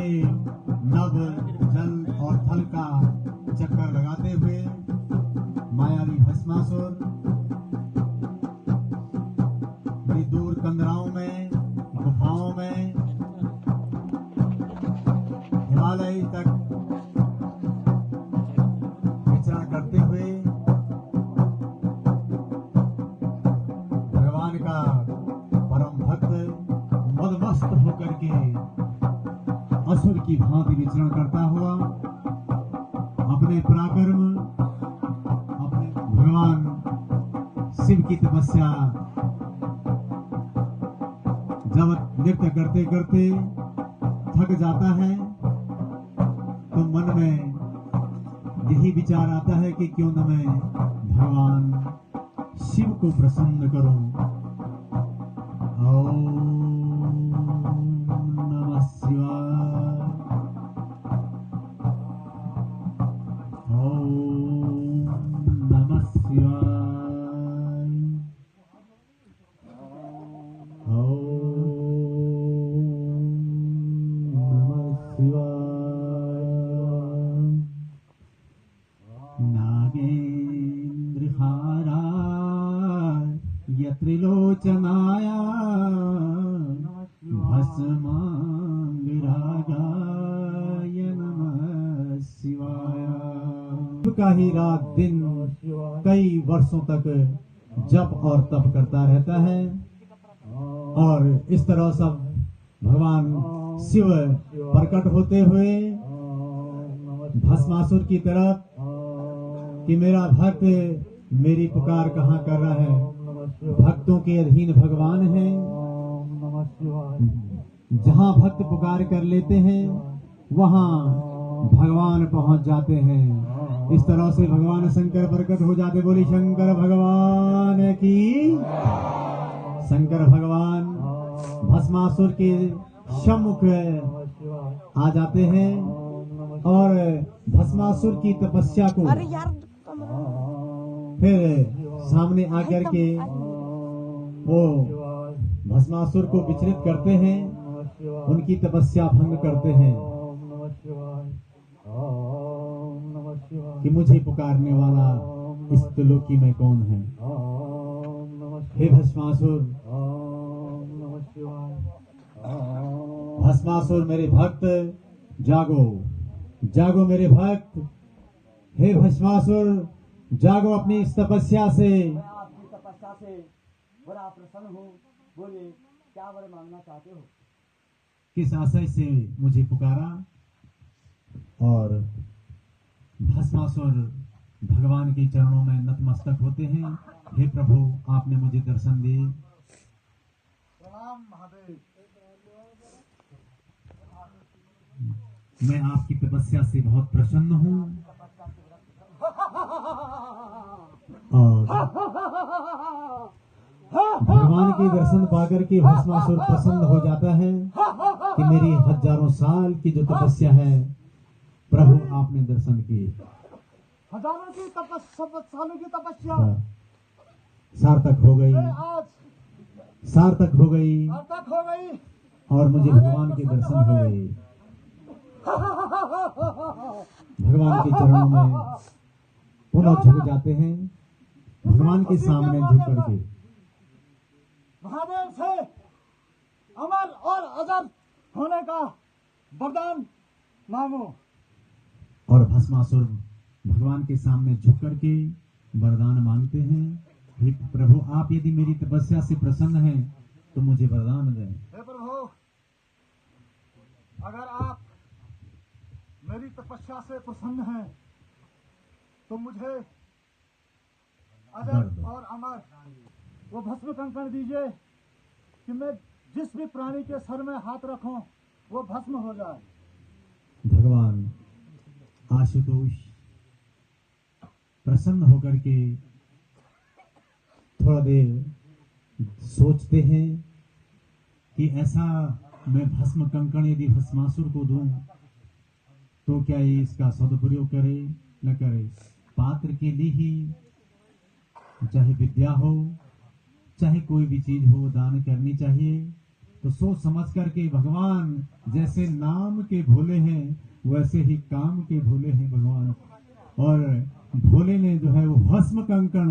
हुए नभ जल और थल का चक्कर लगाते हुए मायावी भस्मासुर बड़ी दूर कंदराओं में, गुफाओं में, हिमालय तक विचरण करते हुए भगवान का परम भक्त मदमस्त होकर के असुर की भांति विचरण करता हुआ अपने पराक्रम, अपने भगवान शिव की तपस्या जब नृत्य करते करते थक जाता है तो मन में यही विचार आता है कि क्यों न मैं भगवान शिव को प्रसन्न करूं। ओम नमः शिवाय। ओम नमः शिवाय। त्रिलोचनाया भस्मांगरागाय नमः शिवाय। का ही रात दिन कई वर्षों तक जप और तप करता रहता है और इस तरह सब भगवान शिव प्रकट होते हुए भस्मासुर की तरफ कि मेरा भक्त मेरी पुकार कहाँ कर रहा है। भक्तों के अधीन भगवान है, जहाँ भक्त पुकार कर लेते हैं वहाँ भगवान पहुँच जाते हैं। इस तरह से भगवान शंकर प्रकट हो जाते। बोली शंकर भगवान की। शंकर भगवान भस्मासुर के सम्मुख आ जाते हैं और भस्मासुर की तपस्या को फिर सामने आकर के वो भस्मासुर को विचलित करते हैं, उनकी तपस्या भंग करते हैं कि मुझे पुकारने वाला इस त्रिलोकी में कौन है। हे भस्मासुर, भस्मासुर मेरे भक्त जागो, जागो मेरे भक्त। हे भस्मासुर जागो अपनी इस तपस्या से। आपकी तपस्या से बड़ा प्रसन्न हो। बोले क्या वर मांगना चाहते हो? किस आशय से मुझे पुकारा? और भस्मासुर भगवान के चरणों में नतमस्तक होते हैं। हे प्रभु, आपने मुझे दर्शन दिए। प्रणाम महादेव। मैं आपकी तपस्या से बहुत प्रसन्न हूँ और भगवान के दर्शन पाकर के भस्मासुर प्रसन्न हो जाता है कि मेरी हजारों साल की जो तपस्या है प्रभु आपने दर्शन किए। हजारों की सालों की तपस्या सार्थक हो गई, सार्थक हो गई, सार्थक हो गई और मुझे भगवान के दर्शन हो गए। भगवान के चरणों में पुनः झुक जाते हैं, भगवान के सामने झुक करके महादेव से अमर और अजर होने का वरदान मांगो। और भस्मासुर भगवान के सामने झुक करके वरदान मांगते हैं। हे प्रभु, आप यदि मेरी तपस्या से प्रसन्न हैं तो मुझे वरदान दें। हे प्रभु, अगर आप मेरी तपस्या से प्रसन्न हैं तो मुझे अजर और अमर वो भस्म कंकण दीजिए कि मैं जिस भी प्राणी के सर में हाथ रखूं वो भस्म हो जाए। भगवान आशुतोष प्रसन्न होकर के थोड़ा देर सोचते हैं कि ऐसा मैं भस्म कंकण यदि भस्मासुर को दूं तो क्या ये इसका सदुपयोग करे न करे। पात्र के लिए ही चाहे विद्या हो चाहे कोई भी चीज हो दान करनी चाहिए। तो सोच समझ करके भगवान जैसे नाम के भोले हैं वैसे ही काम के भोले हैं भगवान। और भोले ने जो है वो भस्म कंकण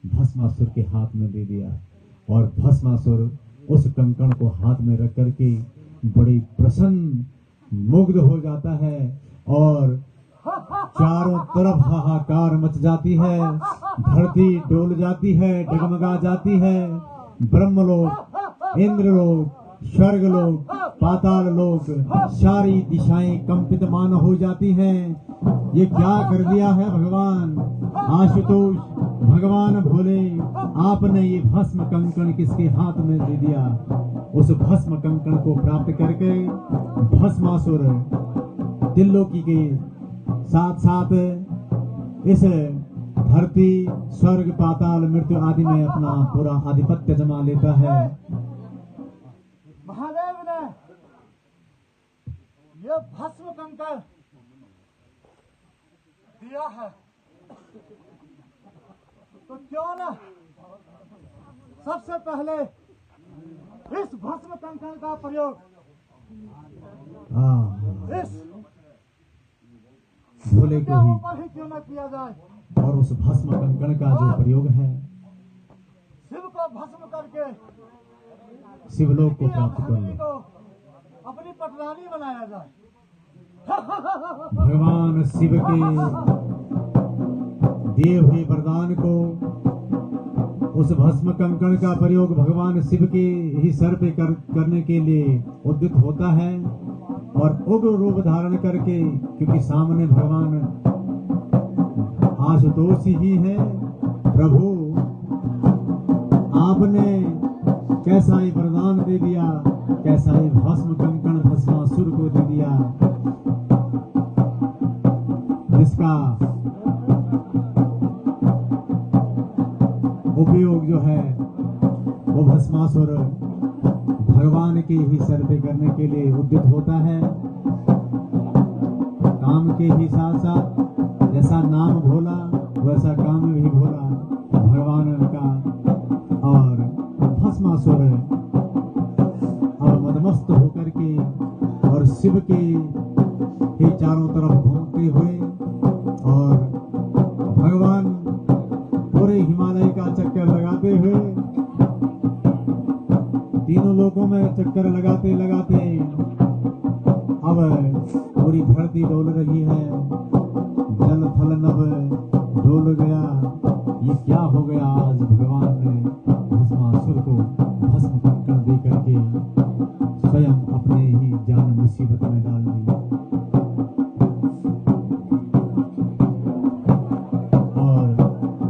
भस्मासुर के हाथ में दे दिया और भस्मासुर उस कंकण को हाथ में रख करके बड़ी प्रसन्न मुग्ध हो जाता है और चारों तरफ हाहाकार मच जाती है, धरती डोल जाती है, डगमगा जाती है। ब्रह्मलोक, इंद्रलोक, स्वर्गलोक, पाताल लोक, सारी दिशाएं कंपितमान हो जाती हैं। ये क्या कर दिया है भगवान आशुतोष, भगवान भोले, आपने ये भस्म कंकण किसके हाथ में दे दिया। उस भस्म कंकण को प्राप्त करके भस्मासुर त्रिलोकी के साथ साथ इस धरती, स्वर्ग, पाताल, मृत्यु आदि में अपना पूरा आधिपत्य जमा लेता है। महादेव ने यह भस्म कंकण दिया है तो क्यों ना सबसे पहले इस भस्म कंकण का प्रयोग इस भोले को ही ऊपर ही क्यों न किया जाए और उस भस्म कंकण का जो प्रयोग है शिव को भस्म करके शिवलोक को प्राप्त कर भगवान लो। को अपनी पटरानी बनाया जाए। भगवान शिव के दिए हुए वरदान को, उस भस्म कंकण का प्रयोग भगवान शिव के ही सर पे करने के लिए उद्यत होता है और उग्र रूप धारण करके, क्योंकि सामने भगवान आशुतोष ही है। प्रभु आपने कैसा ही वरदान दे दिया, कैसा ही भस्म कंकण भस्मासुर को दे दिया, जिसका उपयोग जो है वो भस्मासुर भगवान के ही सर पे करने के लिए उद्यत होता है। काम के ही साथ साथ जैसा नाम भोला वैसा काम भी भोला भगवान का। और भस्मासुर अब मदमस्त होकर के और शिव के ही चारों तरफ घूमते हुए और भगवान पूरे हिमालय का चक्कर लगाते हुए, तीनों लोकों में चक्कर लगाते लगाते अब पूरी धरती डोल रही है, जल थल नभ डोल गया। ये क्या हो गया? आज भगवान ने भस्मासुर को भस्म कंकण दे करके स्वयं अपने ही जान मुसीबत में डाल दी। और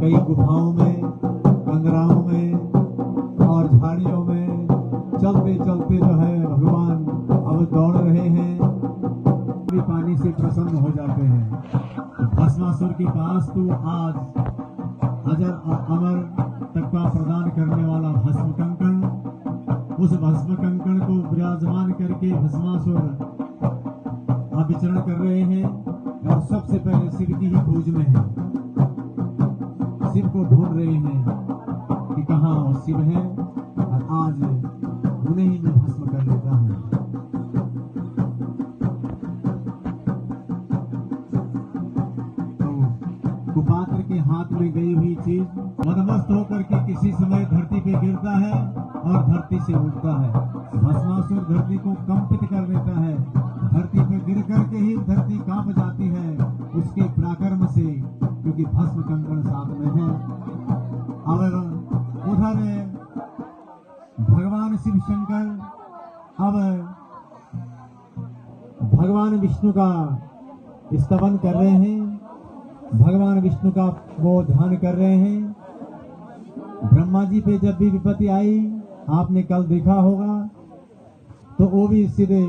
कई गुफाओं में, कंदराओं में और झाड़ियों में चलते चलते जो है भगवान अब दौड़ रहे हैं, भी पानी से प्रसन्न हो जाते हैं। भस्मासुर के पास तो आज अजर और अमर तक का प्रदान करने वाला भस्म कंकण, उस भस्म कंकण को विराजमान करके भस्मासुर अब विचरण कर रहे हैं और सबसे पहले शिव की ही खोज में है। शिव को ढूंढ रहे हैं कि कहाँ वो शिव है और आज उन्हें ही मैं भस्म कर लेता हूँ। तो कुपात्र के हाथ में गई हुई चीज मदमस्त होकर के किसी समय धरती पे गिरता है और धरती से उठता है। भस्मासुर धरती को कंपित कर देता है, धरती पे गिर करके ही धरती कांप जाती है उसके पराक्रम से, क्योंकि भस्म कंकण साथ में है। और उधर भगवान शिव शंकर अब भगवान विष्णु का स्तवन कर रहे हैं, भगवान विष्णु का वो ध्यान कर रहे हैं। ब्रह्मा जी पे जब भी विपत्ति आई, आपने कल देखा होगा, तो वो भी सीधे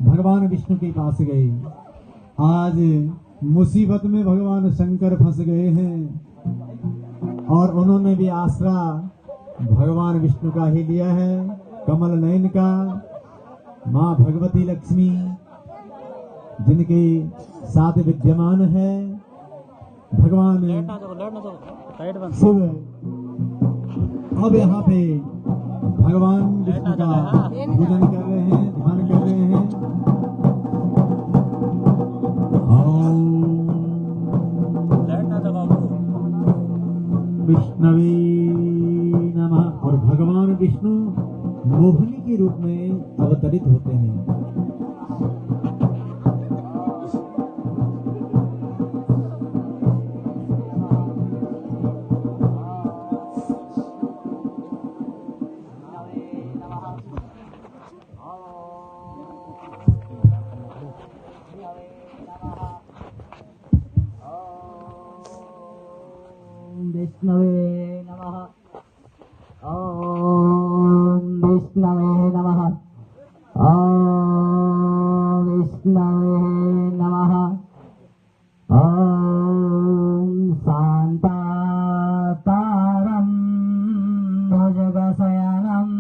भगवान विष्णु के पास गए। आज मुसीबत में भगवान शंकर फंस गए हैं और उन्होंने भी आसरा भगवान विष्णु का ही लिया है, कमल नयन का, माँ भगवती लक्ष्मी जिनके साथ विद्यमान है। भगवान शिव अब यहाँ पे भगवान विष्णु का पूजन कर रहे हैं, ध्यान कर रहे हैं। विष्णवे नमः। और भगवान विष्णु मोहिनी के रूप में अवतरित होते हैं। विष्णवे नमः। ओम विष्णवे नमः। ओम विष्णवे नमः। ओम शांताकारं भुजगशयनं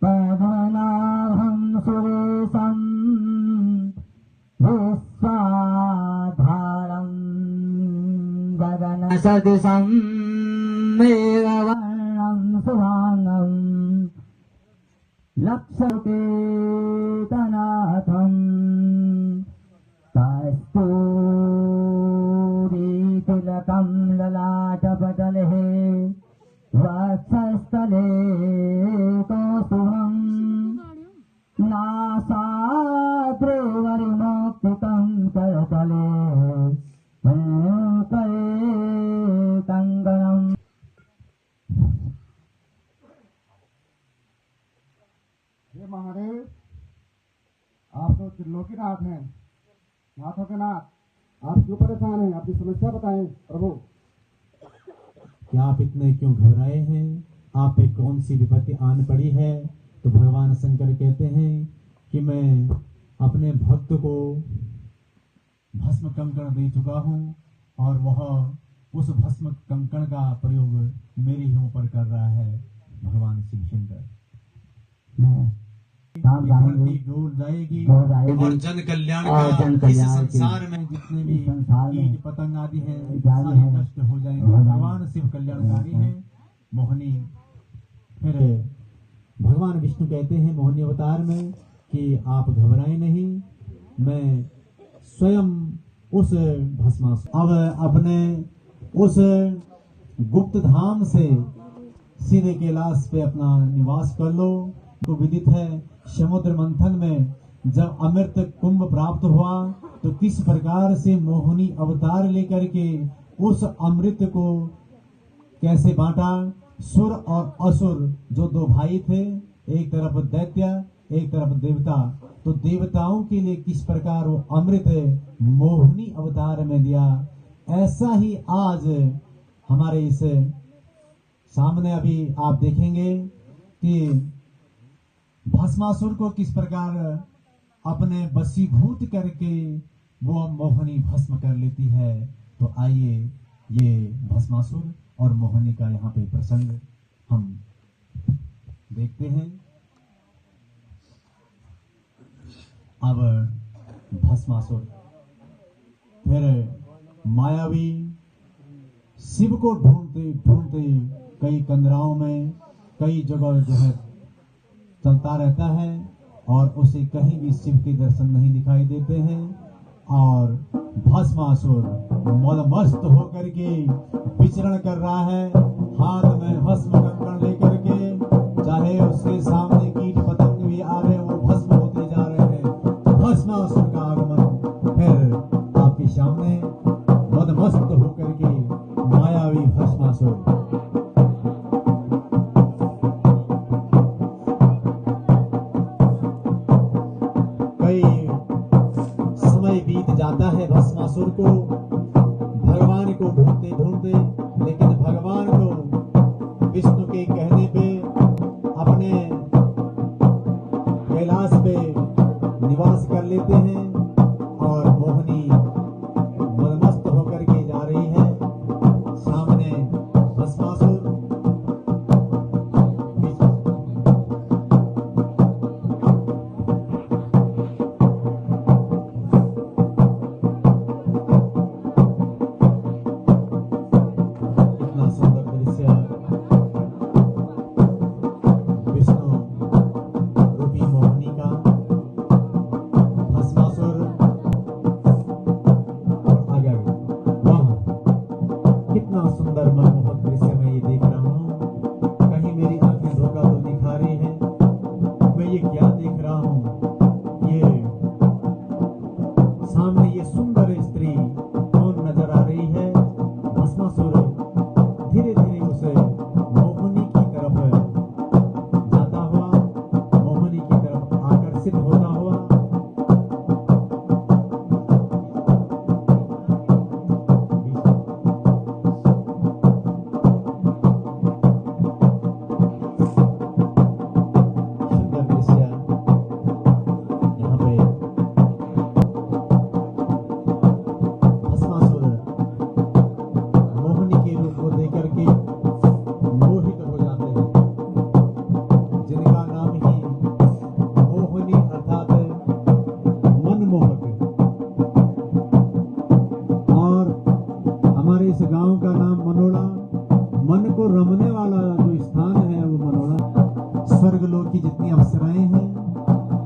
पद्मनाभं सुरेशं विश्वाधारं गगनसदृशं मेघवर्णं शुभांगं लक्षकेतनाथं कस्तूरीतिलकं ललाटपटले वक्षस्थले कौस्तुभं नासाग्रे वरिमोक्तिकं करतले करे कंगनम। हे महादेव, आप तो त्रिलोकीनाथ हैं, नाथों के नाथ। आप क्यों परेशान हैं? अपनी समस्या बताएं प्रभु। क्या आप इतने क्यों घबराए हैं? आप पे कौन सी विपत्ति आन पड़ी है? तो भगवान शंकर कहते हैं कि मैं अपने भक्त को भस्म कंकण दे चुका हूँ और वह उस भस्म कंकण का प्रयोग मेरे ही ऊपर कर रहा है। भगवान शिव शंकर धरती डोल जाएगी और जन कल्याण का इस संसार में जितने भी कीट पतंग आदि हैं सारे नष्ट हो जाएंगे। भगवान शिव कल्याणकारी हैं। मोहिनी फिर भगवान विष्णु कहते हैं मोहिनी अवतार में कि आप घबराएं नहीं, मैं स्वयं उस भस्मासुर अब अपने उस गुप्त धाम से सीधे कैलाश पे अपना निवास कर लो। तो विदित है समुद्र मंथन में जब अमृत कुंभ प्राप्त हुआ तो किस प्रकार से मोहिनी अवतार लेकर के उस अमृत को कैसे बांटा। सुर और असुर जो दो भाई थे, एक तरफ दैत्य एक तरफ देवता, तो देवताओं के लिए किस प्रकार वो अमृत मोहिनी अवतार में दिया, ऐसा ही आज हमारे इस सामने अभी आप देखेंगे कि भस्मासुर को किस प्रकार अपने वशीभूत करके वो मोहिनी भस्म कर लेती है। तो आइए ये भस्मासुर और मोहिनी का यहाँ पे प्रसंग हम देखते हैं। अब भस्मासुर फिर मायावी शिव को ढूंढते ढूंढते कई कंदराओं में कई जगह जो है चलता रहता है और उसे कहीं भी शिव के दर्शन नहीं दिखाई देते हैं। और भस्मासुर मदमस्त होकर के विचरण कर रहा है, हाथ में भस्म कंकण लेकर के, चाहे उसके सामने कीट पतंग भी आ रहे हैं वो भस्म होते जा रहे हैं। भस्मासुर का आगमन फिर आपके सामने मदमस्त होकर के मायावी भस्मासुर बीत जाता है भस्मासुर को भगवान को ढूंढते ढूंढते, लेकिन भगवान को विष्णु के कहने पे अपने कैलाश पे निवास कर लेते हैं और मोहिनी मदमस्त होकर के जा रही है। सामने भस्मासुर मैं ये क्या देख रहा हूँ, ये सामने ये सुंदर स्त्री कौन नजर आ रही है। भस्मासुर धीरे धीरे उसे मोहिनी की तरफ जाता हुआ, मोहिनी की तरफ आकर्षित होता हुआ सुंदर दृश्य यहाँ पे भस्मासुर मोहिनी के रूप को देकर के मोहित हो जाते हैं, जिनका नाम ही मोहिनी अर्थात मनमोहक। और हमारे इस गांव का नाम मनोड़ा, मन को रमने वाला जो स्थान है वो मनोड़ा। स्वर्गलोक की जितनी अप्सराएं हैं,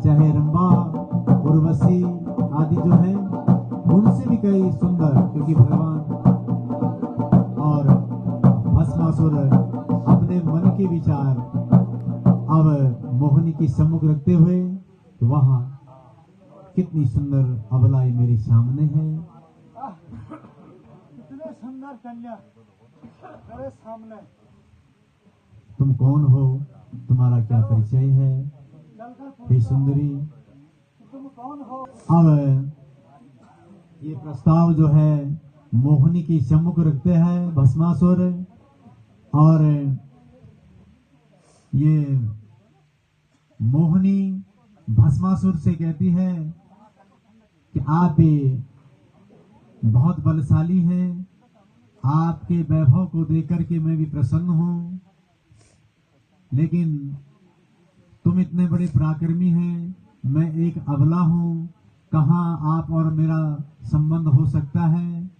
चाहे रंबा, उर्वशी आदि जो है, उनसे भी कई सुंदर, क्योंकि भगवान और भस्मासुर अपने मन के विचार अब मोहिनी के सम्मुख रखते हुए, वहां कितनी सुंदर अबलाई मेरे सामने है। कितने सुंदर कन्या मेरे सामने। तुम कौन हो, तुम्हारा क्या परिचय है, हे सुंदरी। तुम कौन हो? अब ये प्रस्ताव जो है मोहिनी के सम्मुख रखते हैं भस्मासुर, और ये मोहिनी भस्मासुर से कहती है कि आप ये बहुत बलशाली हैं, आपके वैभव को देखकर के मैं भी प्रसन्न हूं, लेकिन तुम इतने बड़े पराक्रमी हैं, मैं एक अबला हूं, कहाँ आप और मेरा संबंध हो सकता है,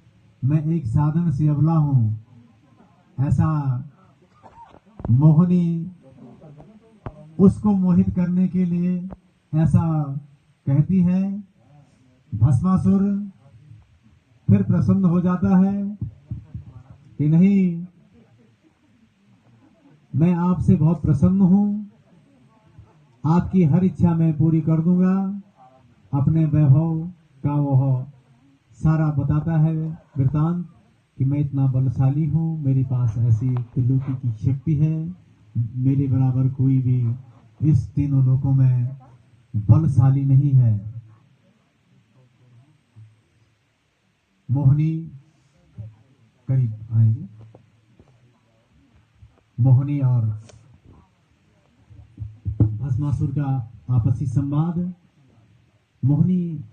मैं एक साधन से अबला हूं। ऐसा मोहिनी उसको मोहित करने के लिए ऐसा कहती है। भस्मासुर फिर प्रसन्न हो जाता है कि नहीं, मैं आपसे बहुत प्रसन्न हूं, आपकी हर इच्छा मैं पूरी कर दूंगा। अपने वैभव का वह सारा बताता है वृतांत कि मैं इतना बलशाली हूं, मेरे पास ऐसी त्रिलोकी की शक्ति है, मेरे बराबर कोई भी इस तीनों लोकों में बलशाली नहीं है। मोहिनी करीब आएंगे। मोहिनी और भस्मासुर का आपसी संवाद। मोहिनी